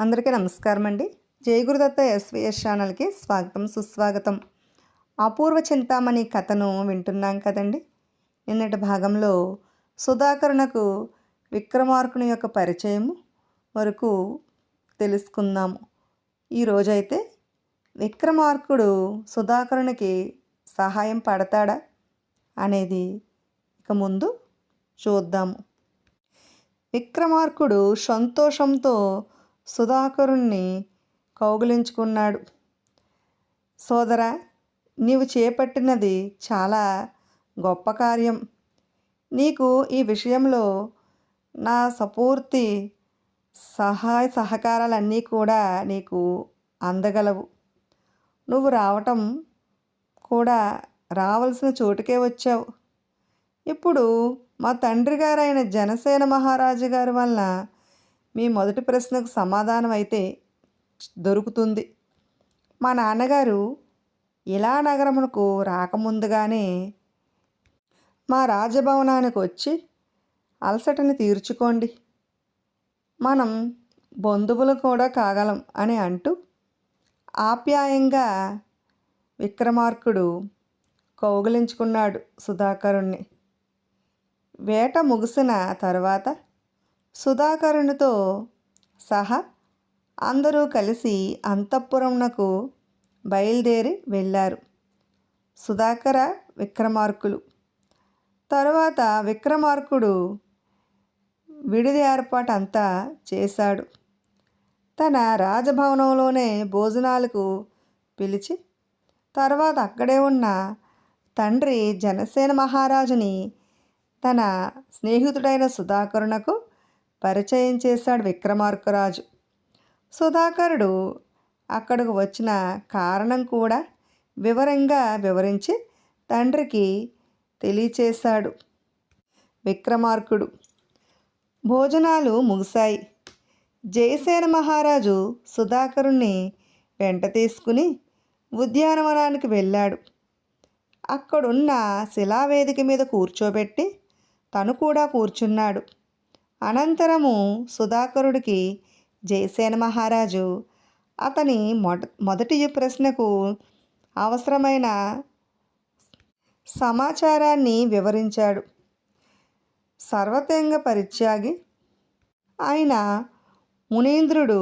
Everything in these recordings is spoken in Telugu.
అందరికీ నమస్కారం అండి. జై గురుదత్త ఎస్విఎస్ ఛానల్కి స్వాగతం సుస్వాగతం. అపూర్వ చింతామణి కథను వింటున్నాం కదండి. నిన్నటి భాగంలో సుధాకరునకు విక్రమార్కుని యొక్క పరిచయం వరకు తెలుసుకుందాము. ఈరోజైతే విక్రమార్కుడు సుధాకరునికి సహాయం పడతాడా అనేది ఇక ముందు చూద్దాము. విక్రమార్కుడు సంతోషంతో సుధాకరుణ్ణి కౌగిలించుకున్నాడు. సోదరా, నీవు చేపట్టినది చాలా గొప్ప కార్యం. నీకు ఈ విషయంలో నా సపూర్తి సహాయ సహకారాలన్నీ కూడా నీకు అందగలవు. నువ్వు రావటం కూడా రావాల్సిన చోటుకే వచ్చావు. ఇప్పుడు మా తండ్రి గారైన జనసేన మహారాజు గారి వలన మీ మొదటి ప్రశ్నకు సమాధానం అయితే దొరుకుతుంది. మా నాన్నగారు ఇలా నగరమునకు రాకముందుగానే మా రాజభవనానికి వచ్చి అలసటని తీర్చుకోండి, మనం బంధువులు కూడా కాగలం అని అంటూ ఆప్యాయంగా విక్రమార్కుడు కౌగిలించుకున్నాడు సుధాకరుణ్ణి. వేట ముగిసిన తర్వాత సుధాకరునితో సహా అందరూ కలిసి అంతఃపురమునకు బయలుదేరి వెళ్ళారు. సుధాకర విక్రమార్కులు. తరువాత విక్రమార్కుడు విడిది ఏర్పాటు అంతా చేశాడు. తన రాజభవనంలోనే భోజనాలకు పిలిచి తర్వాత అక్కడే ఉన్న తండ్రి జనసేన మహారాజుని తన స్నేహితుడైన సుధాకరునకు పరిచయం చేశాడు విక్రమార్కరాజు. సుధాకరుడు అక్కడకు వచ్చిన కారణం కూడా వివరంగా వివరించి తండ్రికి తెలియచేశాడు. విక్రమార్కుడు. భోజనాలు ముగిశాయి. జయసేన మహారాజు సుధాకరుణ్ణి వెంట తీసుకుని ఉద్యానవనానికి వెళ్ళాడు. అక్కడున్న శిలావేదిక మీద కూర్చోబెట్టి తను కూడా కూర్చున్నాడు. అనంతరము సుధాకరుడికి జయసేన మహారాజు అతని మొదటి ప్రశ్నకు అవసరమైన సమాచారాన్ని వివరించాడు. సర్వతంగ పరిత్యాగి అయిన మునీంద్రుడు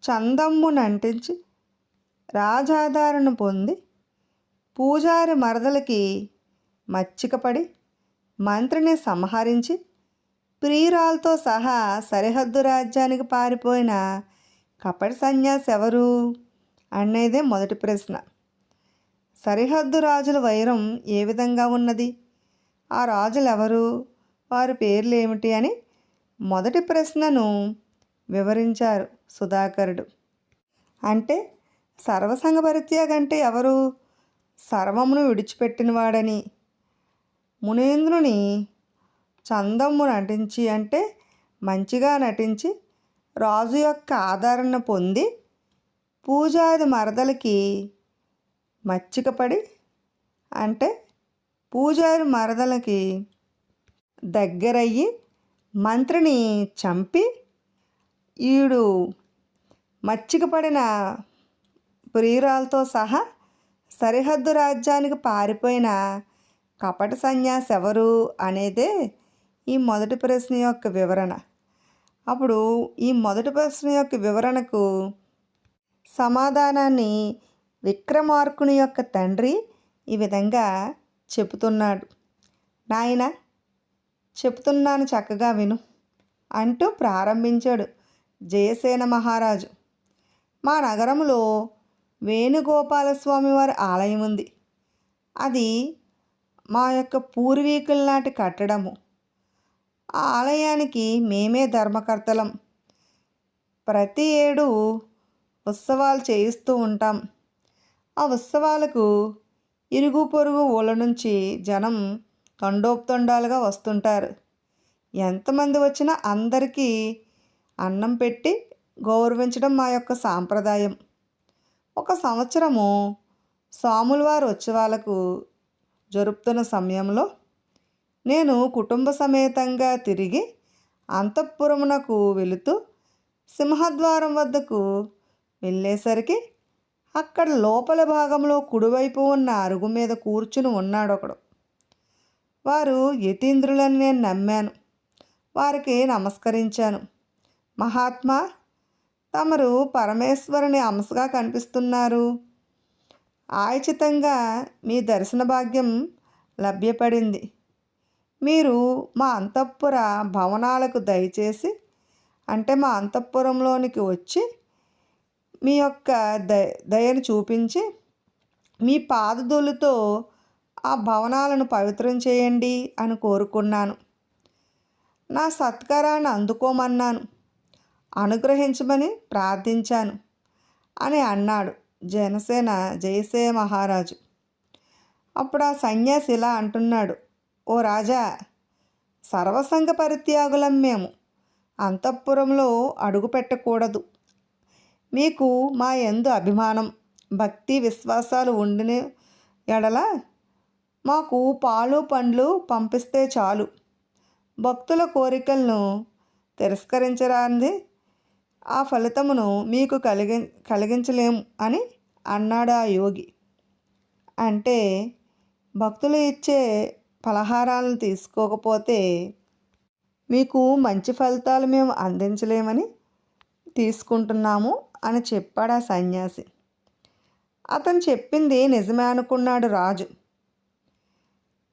చందమ్మునంటించి రాజాధారణ పొంది పూజారి మరదలకి మచ్చికపడి మంత్రిని సంహరించి ప్రియురాలతో సహా సరిహద్దు రాజ్యానికి పారిపోయిన కపటి సన్యాసి ఎవరు అనేదే మొదటి ప్రశ్న. సరిహద్దు రాజుల వైరం ఏ విధంగా ఉన్నది, ఆ రాజులు ఎవరు, వారి పేర్లు ఏమిటి అని మొదటి ప్రశ్నను వివరించారు సుధాకరుడు. అంటే సర్వసంగ పరిత్యాగ అంటే ఎవరు? సర్వమును విడిచిపెట్టినవాడని. మునీంద్రుని చందమ్ము నటించి అంటే మంచిగా నటించి రాజు యొక్క ఆదరణ పొంది పూజాది మరదలకి మచ్చికపడి అంటే పూజారి మరదలకి దగ్గరయ్యి మంత్రిని చంపి ఈడు మచ్చికపడిన ప్రియురాలతో సహా సరిహద్దు రాజ్యానికి పారిపోయిన కపట సన్యాసి ఎవరు అనేదే ఈ మొదటి ప్రశ్న యొక్క వివరణ. అప్పుడు ఈ మొదటి ప్రశ్న యొక్క వివరణకు సమాధానాన్ని విక్రమార్కుని యొక్క తండ్రి ఈ విధంగా చెబుతున్నాడు. నాయన, చెబుతున్నాను చక్కగా విను అంటూ ప్రారంభించాడు జయసేన మహారాజు. మా నగరంలో వేణుగోపాలస్వామి వారి ఆలయం ఉంది. అది మా యొక్క పూర్వీకుల నాటి కట్టడము. ఆ ఆలయానికి మేమే ధర్మకర్తలం. ప్రతి ఏడు ఉత్సవాలు చేయిస్తూ ఉంటాం. ఆ ఉత్సవాలకు ఇరుగు పొరుగు ఊళ్ళ నుంచి జనం తండోపతండాలుగా వస్తుంటారు. ఎంతమంది వచ్చినా అందరికీ అన్నం పెట్టి గౌరవించడం మా యొక్క సాంప్రదాయం. ఒక సంవత్సరము స్వాములవారి ఉత్సవాలకు జరుపుతున్న సమయంలో నేను కుటుంబ సమేతంగా తిరిగి అంతఃపురమునకు వెళుతూ సింహద్వారం వద్దకు వెళ్ళేసరికి అక్కడ లోపల భాగంలో కుడివైపు ఉన్న అరుగు మీద కూర్చుని ఉన్నాడు ఒకడు. వారు యతీంద్రులని నేను నమ్మాను. వారికి నమస్కరించాను. మహాత్మా, తమరు పరమేశ్వరుని అంశగా కనిపిస్తున్నారు. ఆయుచితంగా మీ దర్శన భాగ్యం లభ్యపడింది. మీరు మా అంతఃపుర భవనాలకు దయచేసి అంటే మా అంతఃపురంలోనికి వచ్చి మీ యొక్క దయను చూపించి మీ పాదధూళితో ఆ భవనాలను పవిత్రం చేయండి అని కోరుకున్నాను. నా సత్కారాన్ని అందుకోమన్నాను, అనుగ్రహించమని ప్రార్థించాను అని అన్నాడు జయసేన మహారాజు. అప్పుడు ఆ సన్యాసి ఇలా అంటున్నాడు, ఓ రాజా, సర్వసంగ పరిత్యాగులం మేము. అంతఃపురంలో అడుగు పెట్టకూడదు. మీకు మా యందు అభిమానం, భక్తి, విశ్వాసాలు ఉండిన ఎడల మాకు పాలు పండ్లు పంపిస్తే చాలు. భక్తుల కోరికలను తిరస్కరించరాంది ఆ ఫలితమును మీకు కలిగించలేము అని అన్నాడు ఆ యోగి. అంటే భక్తులు ఇచ్చే పలహారాలను తీసుకోకపోతే మీకు మంచి ఫలితాలు మేము అందించలేమని తీసుకుంటున్నాము అని చెప్పాడు ఆ సన్యాసి. అతను చెప్పింది నిజమే అనుకున్నాడు రాజు.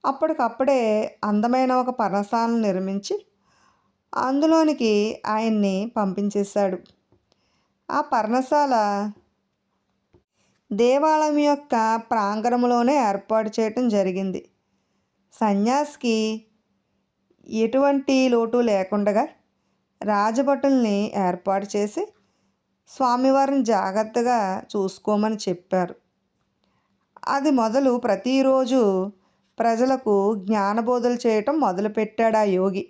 అప్పటికప్పుడే అందమైన ఒక పర్ణశాలను నిర్మించి అందులోనికి ఆయన్ని పంపించేశాడు. ఆ పర్ణశాల దేవాలయం యొక్క ప్రాంగణంలోనే ఏర్పాటు చేయటం జరిగింది. సన్యాసికి ఎటువంటి లోటు లేకుండా రాజభటుల్ని ఏర్పాటు చేసి స్వామివారిని జాగ్రత్తగా చూసుకోమని చెప్పారు. అది మొదలు ప్రతిరోజు ప్రజలకు జ్ఞానబోధలు చేయటం మొదలుపెట్టాడు ఆ యోగి.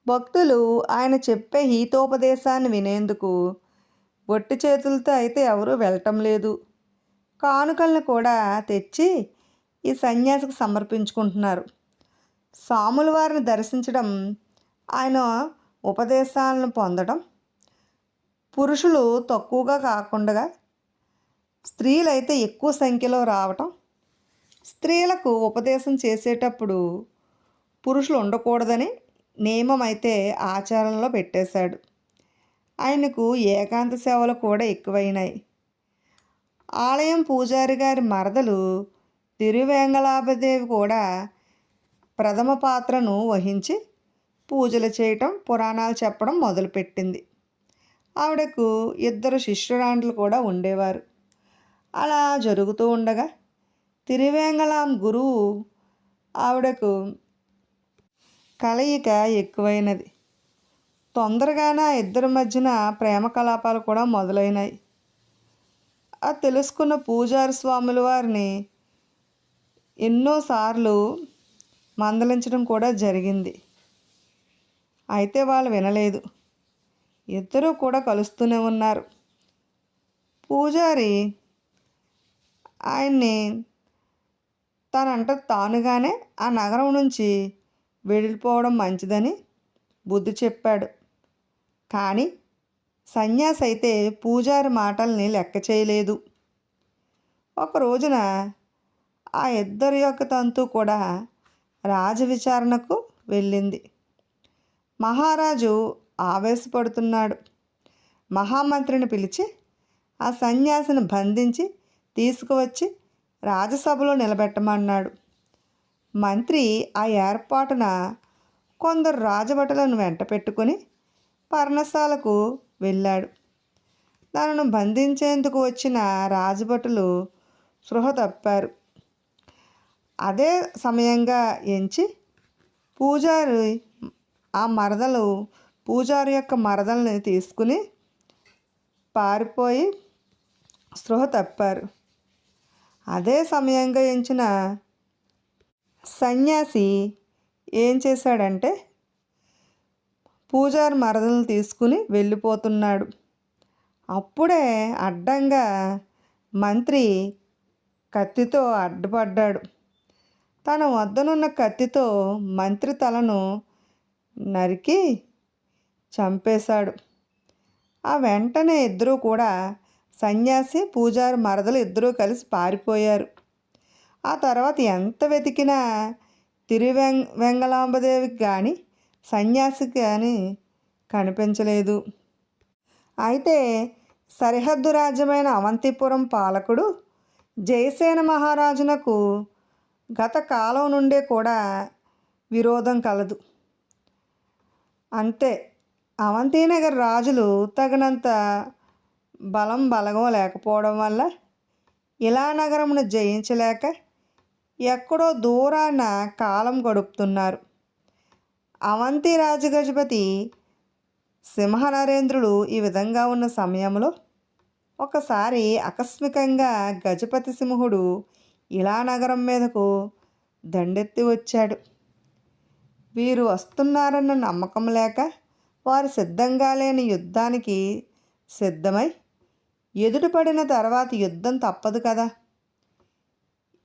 భక్తులు ఆయన చెప్పే హితోపదేశాన్ని వినేందుకు ఒట్టి చేతులతో అయితే ఎవరూ వెళ్ళటం లేదు. కానుకలను కూడా తెచ్చి ఈ సన్యాసికి సమర్పించుకుంటున్నారు. స్వాముల వారిని దర్శించడం, ఆయన ఉపదేశాలను పొందడం, పురుషులు తక్కువగా కాకుండా స్త్రీలైతే ఎక్కువ సంఖ్యలో రావటం, స్త్రీలకు ఉపదేశం చేసేటప్పుడు పురుషులు ఉండకూడదని నియమం అయితే ఆచారంలో పెట్టేశాడు. ఆయనకు ఏకాంత సేవలు కూడా ఎక్కువైనాయి. ఆలయం పూజారి గారి మరదలు తిరువేంగళాభదేవి కూడా ప్రథమ పాత్రను వహించి పూజలు చేయటం, పురాణాలు చెప్పడం మొదలుపెట్టింది. ఆవిడకు 2 శిష్యురాండ్లు కూడా ఉండేవారు. అలా జరుగుతూ ఉండగా తిరువేంగళం గురువు ఆవిడకు కలయిక ఎక్కువైనది. తొందరగానే ఆ ఇద్దరి మధ్యన ప్రేమ కలాపాలు కూడా మొదలైనాయి. అది తెలుసుకున్న పూజారి స్వాముల వారిని ఎన్నోసార్లు మందలించడం కూడా జరిగింది. అయితే వాళ్ళు వినలేదు. ఇద్దరూ కూడా కలుస్తూనే ఉన్నారు. పూజారి ఆయన్ని తనంట తానుగానే ఆ నగరం నుంచి వెళ్ళిపోవడం మంచిదని బుద్ధి చెప్పాడు. కానీ సన్యాసి అయితే పూజారి మాటల్ని లెక్క చేయలేదు. ఒక రోజున ఆ ఇద్దరి యొక్క తంతు కూడా రాజవిచారణకు వెళ్ళింది. మహారాజు ఆవేశపడుతున్నాడు. మహామంత్రిని పిలిచి ఆ సన్యాసిని బంధించి తీసుకువచ్చి రాజసభలో నిలబెట్టమన్నాడు. మంత్రి ఆ ఏర్పాటున కొందరు రాజభటులను వెంట పెట్టుకుని పర్ణశాలకు వెళ్ళాడు. తనను బంధించేందుకు వచ్చిన రాజభటులు స్పృహ తప్పారు. అదే సమయంగా ఎంచి పూజారి యొక్క మరదల్ని తీసుకుని పారిపోయి స్పృహ తప్పారు. అదే సమయంగా ఎంచిన సన్యాసి ఏం చేశాడంటే పూజారి మరదలను తీసుకుని వెళ్ళిపోతున్నాడు. అప్పుడే అడ్డంగా మంత్రి కత్తితో అడ్డుపడ్డాడు. తన వద్దనున్న కత్తితో మంత్రి తలను నరికి చంపేశాడు. ఆ వెంటనే ఇద్దరూ కూడా సన్యాసి పూజారి మరదలు ఇద్దరూ కలిసి పారిపోయారు. ఆ తర్వాత ఎంత వెతికినా వెంగళాంబదేవికి కానీ సన్యాసికి కానీ కనిపించలేదు. అయితే సరిహద్దు రాజ్యమైన అవంతిపురం పాలకుడు జయసేన మహారాజునకు గత కాలం నుండే కూడా విరోధం కలదు. అంతే, అవంతినగర్ రాజులు తగినంత బలగం లేకపోవడం వల్ల ఇలా నగరమును జయించలేక ఎక్కడో దూరాన కాలం గడుపుతున్నారు. అవంతి రాజగజపతి సింహనరేంద్రుడు ఈ విధంగా ఉన్న సమయంలో ఒకసారి ఆకస్మికంగా గజపతి సింహుడు ఇలా నగరం మీదకు దండెత్తి వచ్చాడు. వీరు వస్తున్నారన్న నమ్మకం లేక వారు సిద్ధంగా లేని యుద్ధానికి సిద్ధమై ఎదుటిపడిన తర్వాత యుద్ధం తప్పదు కదా.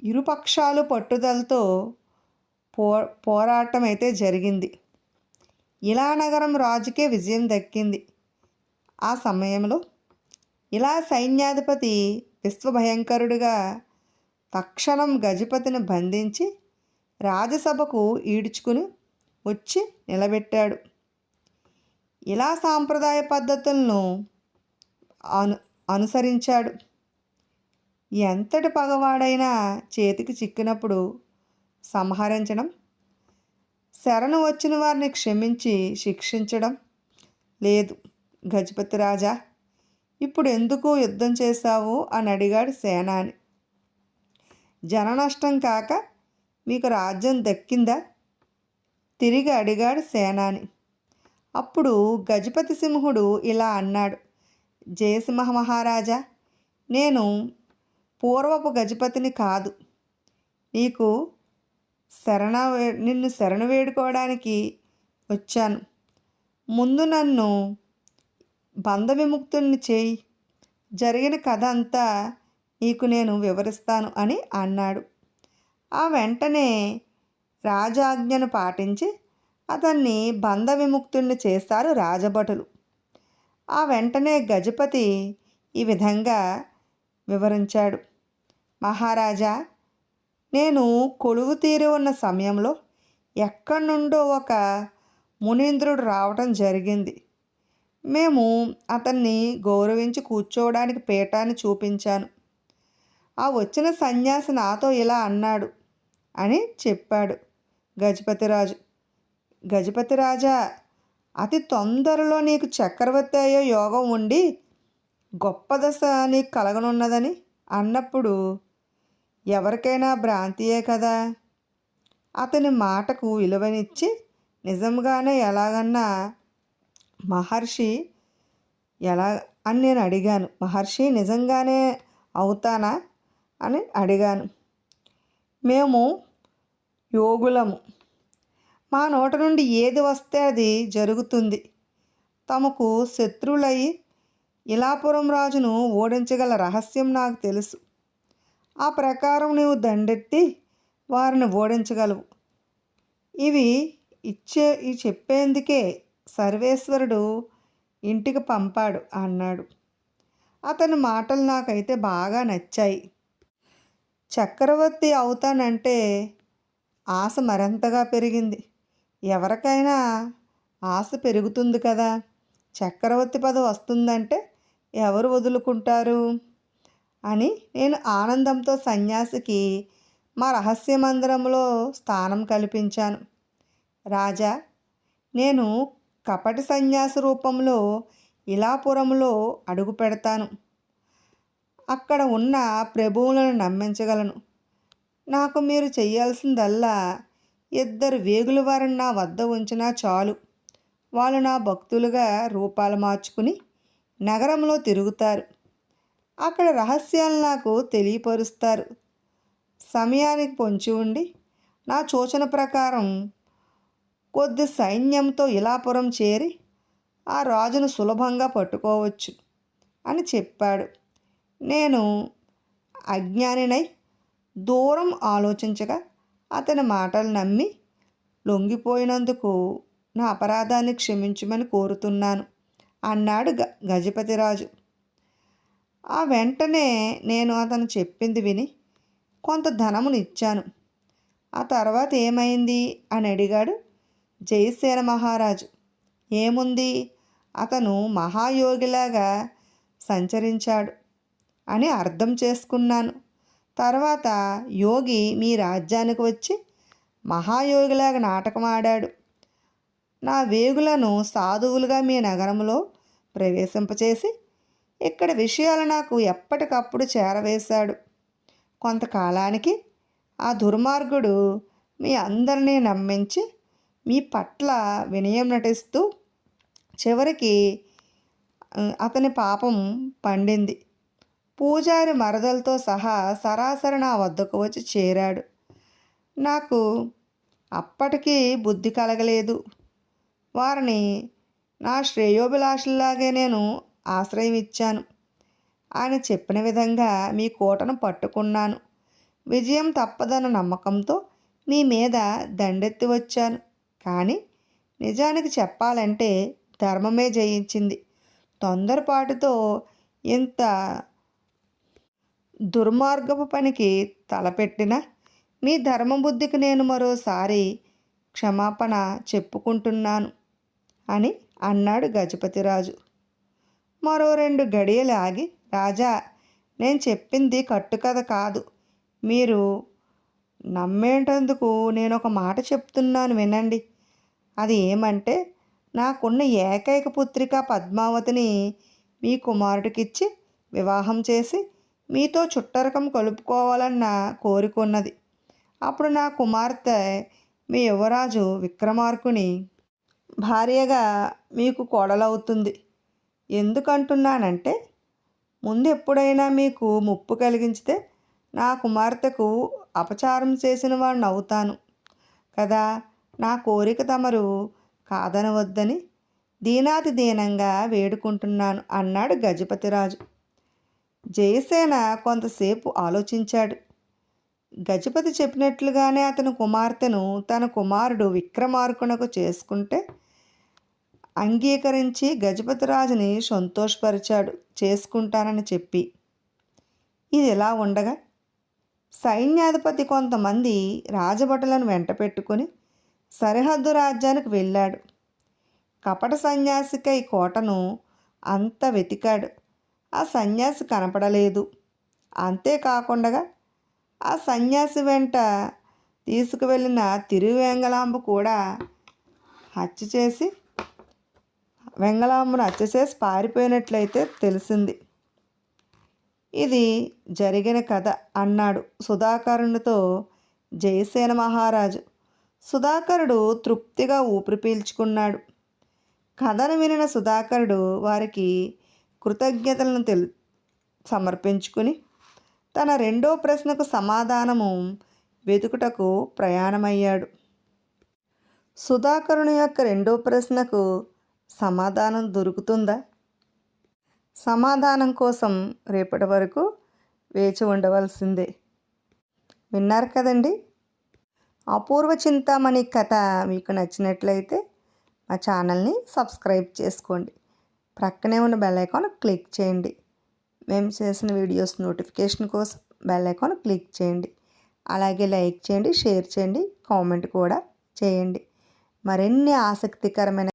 ఇరుపక్షాలు పట్టుదలతో పోరాటం అయితే జరిగింది. ఇలా నగరం రాజుకే విజయం దక్కింది. ఆ సమయంలో ఇలా సైన్యాధిపతి విశ్వభయంకరుడిగా తక్షణం గజపతిని బంధించి రాజసభకు ఈడ్చుకుని వచ్చి నిలబెట్టాడు. ఇలా సాంప్రదాయ పద్ధతులను అనుసరించాడు. ఎంతటి పగవాడైనా చేతికి చిక్కినప్పుడు సంహరించడం, శరణు వచ్చిన వారిని క్షమించి శిక్షించడం లేదు. గజపతి రాజా, ఇప్పుడు ఎందుకు యుద్ధం చేశావు అని అడిగాడు సేనాని. జన నష్టం కాక మీకు రాజ్యం దక్కిందా తిరిగి అడిగాడు సేనాని. అప్పుడు గజపతి సింహుడు ఇలా అన్నాడు, జయసింహ మహారాజా, నేను పూర్వపు గజపతిని కాదు. నిన్ను శరణు వేడుకోవడానికి వచ్చాను. ముందు నన్ను బంధ విముక్తుల్ని చేయి, జరిగిన కథ అంతా నీకు నేను వివరిస్తాను అని అన్నాడు. ఆ వెంటనే రాజాజ్ఞను పాటించి అతన్ని బంధ విముక్తుల్ని చేస్తారు రాజభటులు. ఆ వెంటనే గజపతి ఈ విధంగా వివరించాడు, మహారాజా, నేను కొలువు తీరి ఉన్న సమయంలో ఎక్కడి నుండో ఒక మునీంద్రుడు రావటం జరిగింది. మేము అతన్ని గౌరవించి కూర్చోవడానికి పీఠాన్ని చూపించాను. ఆ వచ్చిన సన్యాసి నాతో ఇలా అన్నాడు అని చెప్పాడు గజపతిరాజు. గజపతి రాజా, అతి తొందరలో నీకు చక్రవర్తి అయ్యే యోగం ఉండి గొప్ప దశ నీకు కలగనున్నదని అన్నప్పుడు ఎవరికైనా భ్రాంతియే కదా. అతని మాటకు విలువనిచ్చి నిజంగానే ఎలాగన్నా మహర్షి ఎలా అని నేను అడిగాను. మహర్షి నిజంగానే అవుతానా అని అడిగాను. మేము యోగులము, మా నోట నుండి ఏది వస్తే అది జరుగుతుంది. తమకు శత్రువులయ్యి ఇలాపురం రాజును ఓడించగల రహస్యం నాకు తెలుసు. ఆ ప్రకారం నీవు దండెత్తి వారిని ఓడించగలవు. ఇవి చెప్పేందుకే సర్వేశ్వరుడు ఇంటికి పంపాడు అన్నాడు. అతని మాటలు నాకైతే బాగా నచ్చాయి. చక్రవర్తి అవుతానంటే ఆశ మరింతగా పెరిగింది. ఎవరికైనా ఆశ పెరుగుతుంది కదా. చక్రవర్తి పదవి వస్తుందంటే ఎవరు వదులుకుంటారు అని నేను ఆనందంతో సన్యాసికి మా రహస్య మందిరంలో స్థానం కల్పించాను. రాజా, నేను కపటి సన్యాసి రూపంలో ఇలాపురంలో అడుగు పెడతాను. అక్కడ ఉన్న ప్రభువులను నమ్మించగలను. నాకు మీరు చేయాల్సిందల్లా 2 వేగుల వారిని నా వద్ద ఉంచినా చాలు. వాళ్ళు నా భక్తులుగా రూపాలు మార్చుకుని నగరంలో తిరుగుతారు. అక్కడ రహస్యాలు నాకు తెలియపరుస్తారు. సమయానికి పొంచి ఉండి నా సూచన ప్రకారం కొద్ది సైన్యంతో ఇలాపురం చేరి ఆ రాజును సులభంగా పట్టుకోవచ్చు అని చెప్పాడు. నేను అజ్ఞానినై దూరం ఆలోచించగా అతని మాటలు నమ్మి లొంగిపోయినందుకు నా అపరాధాన్ని క్షమించమని కోరుతున్నాను అన్నాడు గజపతిరాజు. ఆ వెంటనే నేను అతను చెప్పింది విని కొంత ధనమునిచ్చాను. ఆ తర్వాత ఏమైంది అని అడిగాడు జయసేన మహారాజు. ఏముంది, అతను మహాయోగిలాగా సంచరించాడు అని అర్థం చేసుకున్నాను. తర్వాత యోగి మీ రాజ్యానికి వచ్చి మహాయోగిలాగా నాటకం ఆడాడు. నా వేగులను సాధువులుగా మీ నగరంలో ప్రవేశింపచేసి ఇక్కడ విషయాలు నాకు ఎప్పటికప్పుడు చేరవేశాడు. కొంతకాలానికి ఆ దుర్మార్గుడు మీ అందరినీ నమ్మించి మీ పట్ల వినయం నటిస్తూ చివరికి అతని పాపం పండింది. పూజారి మరదలతో సహా సరాసరి నా వద్దకు వచ్చి చేరాడు. నాకు అప్పటికీ బుద్ధి కలగలేదు. వారిని నా శ్రేయోభిలాషుల్లాగే నేను ఆశ్రయం ఇచ్చాను. ఆయన చెప్పిన విధంగా మీ కోటను పట్టుకున్నాను. విజయం తప్పదన్న నమ్మకంతో మీ మీద దండెత్తి వచ్చాను. కానీ నిజానికి చెప్పాలంటే ధర్మమే జయించింది. తొందరపాటుతో ఇంత దుర్మార్గపు పనికి తలపెట్టిన మీ ధర్మబుద్ధికి నేను మరోసారి క్షమాపణ చెప్పుకుంటున్నాను అని అన్నాడు గజపతిరాజు. మరో 2 గడియలు ఆగి, రాజా, నేను చెప్పింది కట్టుకథ కాదు. మీరు నమ్మేటందుకు నేను ఒక మాట చెప్తున్నాను వినండి. అది ఏమంటే, నాకున్న ఏకైక పుత్రిక పద్మావతిని మీ కుమారుడికిచ్చి వివాహం చేసి మీతో చుట్టరకం కలుపుకోవాలన్న కోరికున్నది. అప్పుడు నా కుమార్తె మీ యువరాజు విక్రమార్కుని భార్యగా మీకు కోడలవుతుంది. ఎందుకంటున్నానంటే, ముందు ఎప్పుడైనా మీకు ముప్పు కలిగించితే నా కుమార్తెకు అపచారం చేసిన వాడిని అవుతాను కదా. నా కోరిక తమరు కాదనవద్దని దీనాతి దీనంగా వేడుకుంటున్నాను అన్నాడు గజపతిరాజు. జయసేన కొంతసేపు ఆలోచించాడు. గజపతి చెప్పినట్లుగానే అతని కుమార్తెను తన కుమారుడు విక్రమార్కునకు చేసుకుంటే అంగీకరించి గజపతిరాజుని సంతోషపరిచాడు చేసుకుంటానని చెప్పి. ఇది ఇలా ఉండగా సైన్యాధిపతి కొంతమంది రాజభటులను వెంట పెట్టుకుని సరిహద్దు రాజ్యానికి వెళ్ళాడు. కపట సన్యాసికై కోటను అంతా వెతికాడు. ఆ సన్యాసి కనపడలేదు. అంతేకాకుండా ఆ సన్యాసి వెంట తీసుకువెళ్ళిన తిరువేంగళాంబ కూడా వెంగళాంబను హత్య చేసి పారిపోయినట్లయితే తెలిసింది. ఇది జరిగిన కథ అన్నాడు సుధాకరునితో జయసేన మహారాజు. సుధాకరుడు తృప్తిగా ఊపిరి పీల్చుకున్నాడు. కథను వినిన సుధాకరుడు వారికి కృతజ్ఞతలను సమర్పించుకుని తన 2వ ప్రశ్నకు సమాధానము వెతుకుటకు ప్రయాణమయ్యాడు. సుధాకరుని యొక్క 2వ ప్రశ్నకు సమాధానం దొరుకుతుందా? సమాధానం కోసం రేపటి వరకు వేచి ఉండవలసిందే. విన్నారు కదండి. అపూర్వ చింతామణి కథ మీకు నచ్చినట్లయితే మా ఛానల్ని సబ్స్క్రైబ్ చేసుకోండి. ప్రక్కనే ఉన్న బెల్ ఐకాన్ క్లిక్ చేయండి. మేము చేసిన వీడియోస్ నోటిఫికేషన్ కోసం బెల్ ఐకాన్ క్లిక్ చేయండి. అలాగే లైక్ చేయండి, షేర్ చేయండి, కామెంట్ కూడా చేయండి. మరిన్ని ఆసక్తికరమైన